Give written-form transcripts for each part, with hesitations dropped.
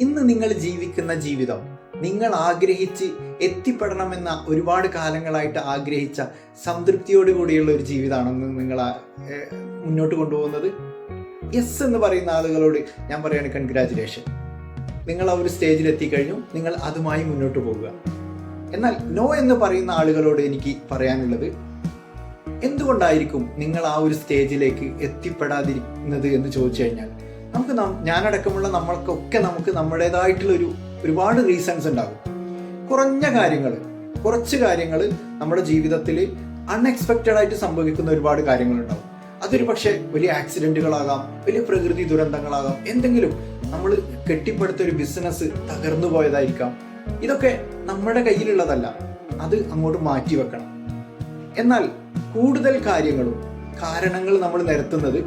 ഇന്ന് നിങ്ങൾ ജീവിക്കുന്ന ജീവിതം നിങ്ങൾ ആഗ്രഹിച്ച് എത്തിപ്പെടണമെന്ന ഒരുപാട് കാലങ്ങളായിട്ട് ആഗ്രഹിച്ച സംതൃപ്തിയോടുകൂടിയുള്ള ഒരു ജീവിതമാണെന്ന് നിങ്ങൾ മുന്നോട്ട് കൊണ്ടുപോകുന്നത്? യെസ് എന്ന് പറയുന്ന ആളുകളോട് ഞാൻ പറയാണ് കൺഗ്രാജുലേഷൻ, നിങ്ങൾ ആ ഒരു സ്റ്റേജിൽ എത്തിക്കഴിഞ്ഞു, നിങ്ങൾ അതുമായി മുന്നോട്ട് പോകുക. എന്നാൽ നോ എന്ന് പറയുന്ന ആളുകളോട് എനിക്ക് പറയാനുള്ളത്, എന്തുകൊണ്ടായിരിക്കും നിങ്ങൾ ആ ഒരു സ്റ്റേജിലേക്ക് എത്തിപ്പെടാതിരിക്കുന്നത് എന്ന് ചോദിച്ചു കഴിഞ്ഞാൽ, ഞാനടക്കമുള്ള നമ്മൾക്കൊക്കെ നമുക്ക് നമ്മുടേതായിട്ടുള്ള ഒരുപാട് റീസൺസ് ഉണ്ടാകും. കുറച്ച് കാര്യങ്ങൾ നമ്മുടെ ജീവിതത്തിൽ അൺഎക്സ്പെക്റ്റഡ് ആയിട്ട് സംഭവിക്കുന്ന ഒരുപാട് കാര്യങ്ങളുണ്ടാവും. അതൊരു പക്ഷേ വലിയ ആക്സിഡന്റുകളാകാം, വലിയ പ്രകൃതി ദുരന്തങ്ങളാകാം, എന്തെങ്കിലും നമ്മൾ കെട്ടിപ്പടുത്ത ഒരു ബിസിനസ് തകർന്നു പോയതായിരിക്കാം. ഇതൊക്കെ നമ്മുടെ കയ്യിലുള്ളതല്ല, അത് അങ്ങോട്ട് മാറ്റി വെക്കണം. എന്നാൽ കൂടുതൽ കാരണങ്ങൾ നമ്മൾ നിരത്തുന്നത്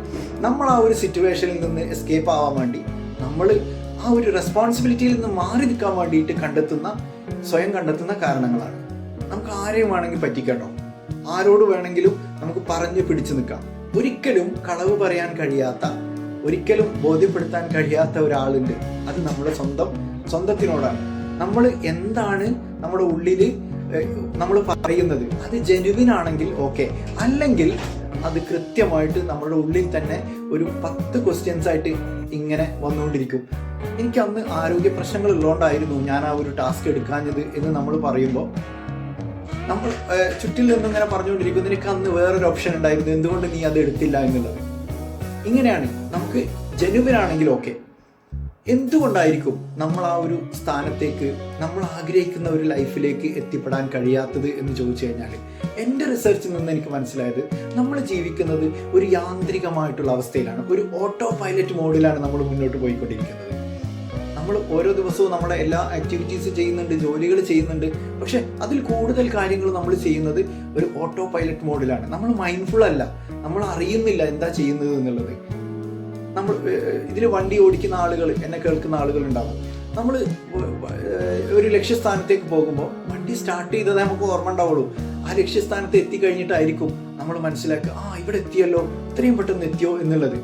നമ്മൾ ആ ഒരു സിറ്റുവേഷനിൽ നിന്ന് എസ്കേപ്പ് ആവാൻ വേണ്ടി, നമ്മൾ ആ ഒരു റെസ്പോൺസിബിലിറ്റിയിൽ നിന്ന് മാറി നിൽക്കാൻ വേണ്ടിയിട്ട് സ്വയം കണ്ടെത്തുന്ന കാരണങ്ങളാണ്. നമുക്ക് ആരെയും വേണമെങ്കിൽ പറ്റിക്കട്ടോ, ആരോട് വേണമെങ്കിലും നമുക്ക് പറഞ്ഞു പിടിച്ചു നിൽക്കാം. ഒരിക്കലും കളവ് പറയാൻ കഴിയാത്ത, ഒരിക്കലും ബോധ്യപ്പെടുത്താൻ കഴിയാത്ത ഒരാളുണ്ട്, അത് നമ്മുടെ സ്വന്തത്തിനോടാണ്. നമ്മൾ എന്താണ് നമ്മുടെ ഉള്ളിൽ നമ്മൾ പറയുന്നത്, അത് ജെനുവിൻ ആണെങ്കിൽ ഓക്കെ, അല്ലെങ്കിൽ അത് കൃത്യമായിട്ട് നമ്മുടെ ഉള്ളിൽ തന്നെ ഒരു 10 ക്വസ്റ്റ്യൻസ് ആയിട്ട് ഇങ്ങനെ വന്നുകൊണ്ടിരിക്കും. എനിക്ക് അന്ന് ആരോഗ്യ പ്രശ്നങ്ങൾ ഉള്ളതുകൊണ്ടായിരുന്നു ഞാൻ ആ ഒരു ടാസ്ക് എടുക്കാഞ്ഞത് എന്ന് നമ്മൾ പറയുമ്പോൾ, നമ്മൾ ചുറ്റിൽ നിന്നും ഇങ്ങനെ പറഞ്ഞുകൊണ്ടിരിക്കും, നിനക്ക് അന്ന് വേറൊരു ഓപ്ഷൻ ഉണ്ടായിരുന്നു, എന്തുകൊണ്ട് നീ അത് എടുത്തില്ല എന്നുള്ളത്. ഇങ്ങനെയാണ്. നമുക്ക് ജെനുവിൻ ആണെങ്കിൽ ഓക്കെ, എന്തുകൊണ്ടായിരിക്കും നമ്മൾ ആ ഒരു സ്ഥാനത്തേക്ക്, നമ്മൾ ആഗ്രഹിക്കുന്ന ഒരു ലൈഫിലേക്ക് എത്തിപ്പെടാൻ കഴിയാത്തത് എന്ന് ചോദിച്ചു കഴിഞ്ഞാൽ, എൻ്റെ റിസർച്ചിൽ നിന്ന് എനിക്ക് മനസ്സിലായത്, നമ്മൾ ജീവിക്കുന്നത് ഒരു യാന്ത്രികമായിട്ടുള്ള അവസ്ഥയിലാണ്, ഒരു ഓട്ടോ പൈലറ്റ് മോഡിലാണ് നമ്മൾ മുന്നോട്ട് പോയിക്കൊണ്ടിരിക്കുന്നത്. നമ്മൾ ഓരോ ദിവസവും നമ്മുടെ എല്ലാ ആക്ടിവിറ്റീസ് ചെയ്യുന്നുണ്ട്, ജോലികൾ ചെയ്യുന്നുണ്ട്, പക്ഷെ അതിൽ കൂടുതൽ കാര്യങ്ങൾ നമ്മൾ ചെയ്യുന്നത് ഒരു ഓട്ടോ പൈലറ്റ് മോഡിലാണ്. നമ്മൾ മൈൻഡ്ഫുൾ അല്ല, നമ്മൾ അറിയുന്നില്ല എന്താ ചെയ്യുന്നത് എന്നുള്ളത്. നമ്മൾ ഇതിൽ വണ്ടി ഓടിക്കുന്ന ആളുകൾ, എന്നെ കേൾക്കുന്ന ആളുകൾ ഉണ്ടാവും. നമ്മൾ ഒരു ലക്ഷ്യസ്ഥാനത്തേക്ക് പോകുമ്പോൾ വണ്ടി സ്റ്റാർട്ട് ചെയ്തത് നമുക്ക് ഓർമ്മ ഉണ്ടാവുള്ളൂ. ആ ലക്ഷ്യസ്ഥാനത്ത് എത്തിക്കഴിഞ്ഞിട്ടായിരിക്കും നമ്മൾ മനസ്സിലാക്കുക, ഇവിടെ എത്തിയല്ലോ, ഇത്രയും പെട്ടെന്ന് എത്തിയോ എന്നുള്ളത്.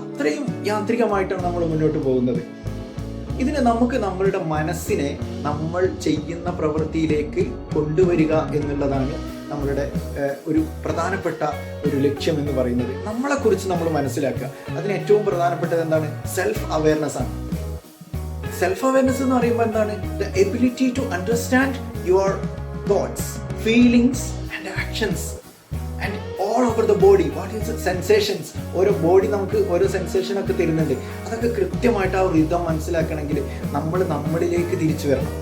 അത്രയും യാന്ത്രികമായിട്ടാണ് നമ്മൾ മുന്നോട്ട് പോകുന്നത്. ഇതിന് നമുക്ക് നമ്മളുടെ മനസ്സിനെ നമ്മൾ ചെയ്യുന്ന പ്രവൃത്തിയിലേക്ക് കൊണ്ടുവരിക എന്നുള്ളതാണ് നമ്മളുടെ ഒരു പ്രധാനപ്പെട്ട ഒരു ലക്ഷ്യം എന്ന് പറയുന്നത്. നമ്മളെക്കുറിച്ച് നമ്മൾ മനസ്സിലാക്കുക. അതിന് ഏറ്റവും പ്രധാനപ്പെട്ടത് എന്താണ്? സെൽഫ് അവയർനെസ് ആണ്. സെൽഫ് അവയർനെസ് എന്ന് പറയുമ്പോൾ എന്താണ്? The ability to understand your thoughts, feelings and actions and all over the body. What is sensations? ഓരോ ബോഡി നമുക്ക് ഓരോ സെൻസേഷൻ ഒക്കെ തരുന്നുണ്ട്. അതൊക്കെ കൃത്യമായിട്ട് ആ റിതം മനസ്സിലാക്കണമെങ്കിൽ നമ്മൾ നമ്മളിലേക്ക് തിരിച്ചു വരണം.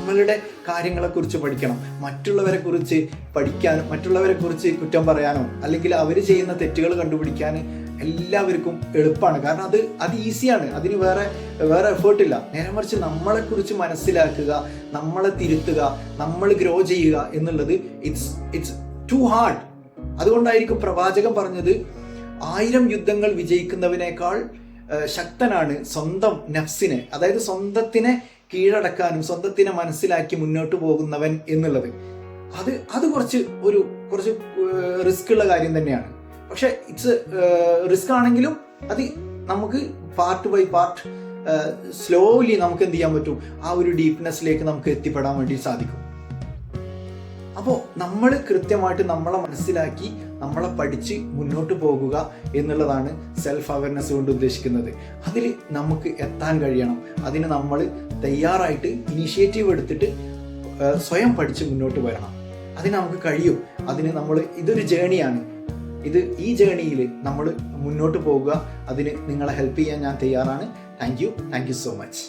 നമ്മളുടെ കാര്യങ്ങളെക്കുറിച്ച് പഠിക്കണം. മറ്റുള്ളവരെ കുറിച്ച് പഠിക്കാനും മറ്റുള്ളവരെ കുറിച്ച് കുറ്റം പറയാനോ അല്ലെങ്കിൽ അവർ ചെയ്യുന്ന തെറ്റുകൾ കണ്ടുപിടിക്കാൻ എല്ലാവർക്കും എളുപ്പമാണ്. കാരണം അത് ഈസിയാണ്, അതിന് വേറെ എഫേർട്ടില്ല. നേരെ മറിച്ച് നമ്മളെക്കുറിച്ച് മനസ്സിലാക്കുക, നമ്മളെ തിരുത്തുക, നമ്മൾ ഗ്രോ ചെയ്യുക എന്നുള്ളത് ഇറ്റ്സ് ടു ഹാർഡ്. അതുകൊണ്ടായിരിക്കും പ്രവാചകൻ പറഞ്ഞത്, 1000 യുദ്ധങ്ങൾ വിജയിക്കുന്നവനേക്കാൾ ശക്തനാണ് സ്വന്തം നഫ്സിനെ, അതായത് സ്വന്തത്തിനെ കീഴടക്കാനും സ്വന്തത്തിനെ മനസ്സിലാക്കി മുന്നോട്ട് പോകുന്നവൻ എന്നുള്ളത്. അത് കുറച്ച് റിസ്ക് ഉള്ള കാര്യം തന്നെയാണ്. പക്ഷെ ഇറ്റ്സ് റിസ്ക് ആണെങ്കിലും അത് നമുക്ക് പാർട്ട് ബൈ പാർട്ട് സ്ലോലി നമുക്ക് എന്ത് ചെയ്യാൻ പറ്റും, ആ ഒരു ഡീപ്നെസ്സിലേക്ക് നമുക്ക് എത്തിപ്പെടാൻ വേണ്ടി സാധിക്കും. അപ്പോൾ നമ്മൾ കൃത്യമായിട്ട് നമ്മളെ മനസ്സിലാക്കി നമ്മളെ പഠിച്ച് മുന്നോട്ട് പോകുക എന്നുള്ളതാണ് സെൽഫ് അവയർനെസ് കൊണ്ട് ഉദ്ദേശിക്കുന്നത്. അതിൽ നമുക്ക് എത്താൻ കഴിയണം. അതിന് നമ്മൾ തയ്യാറായിട്ട് ഇനീഷ്യേറ്റീവ് എടുത്തിട്ട് സ്വയം പഠിച്ച് മുന്നോട്ട് വരണം. അതിന് നമുക്ക് കഴിയും. ഇതൊരു ജേണിയാണ്. ഈ ജേണിയിൽ നമ്മൾ മുന്നോട്ട് പോകുക. അതിന് നിങ്ങളെ ഹെൽപ്പ് ചെയ്യാൻ ഞാൻ തയ്യാറാണ്. Thank you so much.